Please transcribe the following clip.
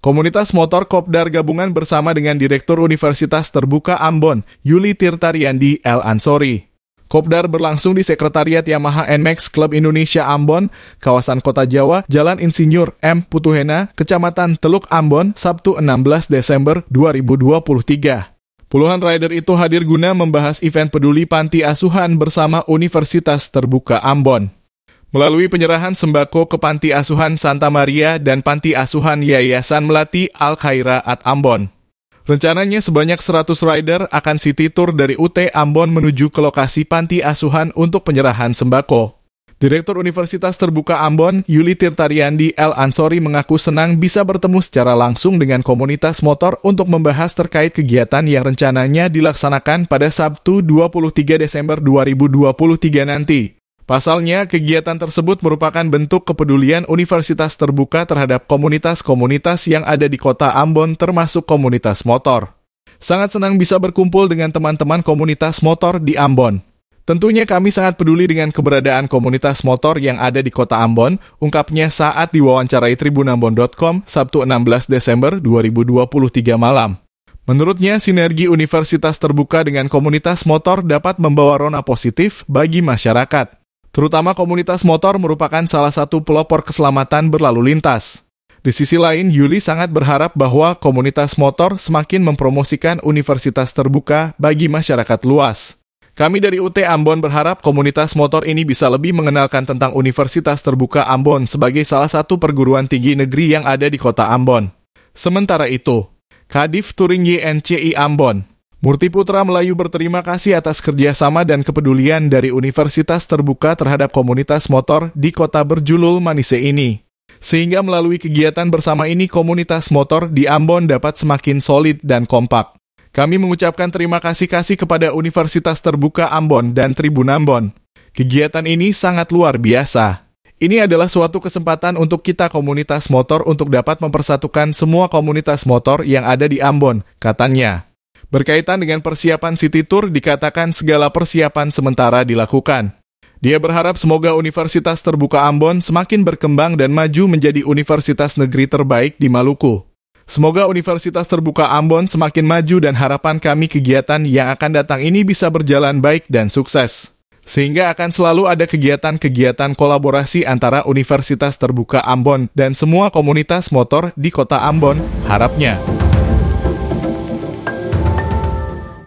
Komunitas motor Kopdar gabungan bersama dengan Direktur Universitas Terbuka Ambon, Yuli Tirtariandi El Ansori. Kopdar berlangsung di Sekretariat Yamaha NMAX Club Indonesia Ambon, kawasan Kota Jawa, Jalan Insinyur M. Putuhena, Kecamatan Teluk Ambon, Sabtu 16 Desember 2023. Puluhan rider itu hadir guna membahas event peduli panti asuhan bersama Universitas Terbuka Ambon. Melalui penyerahan sembako ke Panti Asuhan Santa Maria dan Panti Asuhan Yayasan Melati Al-Khairaat Ambon. Rencananya sebanyak 100 rider akan city tour dari UT Ambon menuju ke lokasi Panti Asuhan untuk penyerahan sembako. Direktur Universitas Terbuka Ambon, Yuli Tirtariandi El Ansori mengaku senang bisa bertemu secara langsung dengan komunitas motor untuk membahas terkait kegiatan yang rencananya dilaksanakan pada Sabtu 23 Desember 2023 nanti. Pasalnya, kegiatan tersebut merupakan bentuk kepedulian Universitas Terbuka terhadap komunitas-komunitas yang ada di Kota Ambon termasuk komunitas motor. Sangat senang bisa berkumpul dengan teman-teman komunitas motor di Ambon. Tentunya kami sangat peduli dengan keberadaan komunitas motor yang ada di Kota Ambon, ungkapnya saat diwawancarai tribunambon.com Sabtu 16 Desember 2023 malam. Menurutnya, sinergi Universitas Terbuka dengan komunitas motor dapat membawa rona positif bagi masyarakat. Terutama komunitas motor merupakan salah satu pelopor keselamatan berlalu lintas. Di sisi lain, Yuli sangat berharap bahwa komunitas motor semakin mempromosikan Universitas Terbuka bagi masyarakat luas. Kami dari UT Ambon berharap komunitas motor ini bisa lebih mengenalkan tentang Universitas Terbuka Ambon sebagai salah satu perguruan tinggi negeri yang ada di Kota Ambon. Sementara itu, Kadif Touring YNCI Ambon, Murti Putra Melayu berterima kasih atas kerjasama dan kepedulian dari Universitas Terbuka terhadap komunitas motor di kota berjulur Manise ini. Sehingga melalui kegiatan bersama ini komunitas motor di Ambon dapat semakin solid dan kompak. Kami mengucapkan terima kasih kepada Universitas Terbuka Ambon dan Tribun Ambon. Kegiatan ini sangat luar biasa. Ini adalah suatu kesempatan untuk kita komunitas motor untuk dapat mempersatukan semua komunitas motor yang ada di Ambon, katanya. Berkaitan dengan persiapan City Tour, dikatakan segala persiapan sementara dilakukan. Dia berharap semoga Universitas Terbuka Ambon semakin berkembang dan maju menjadi universitas negeri terbaik di Maluku. Semoga Universitas Terbuka Ambon semakin maju dan harapan kami kegiatan yang akan datang ini bisa berjalan baik dan sukses. Sehingga akan selalu ada kegiatan-kegiatan kolaborasi antara Universitas Terbuka Ambon dan semua komunitas motor di Kota Ambon, harapnya.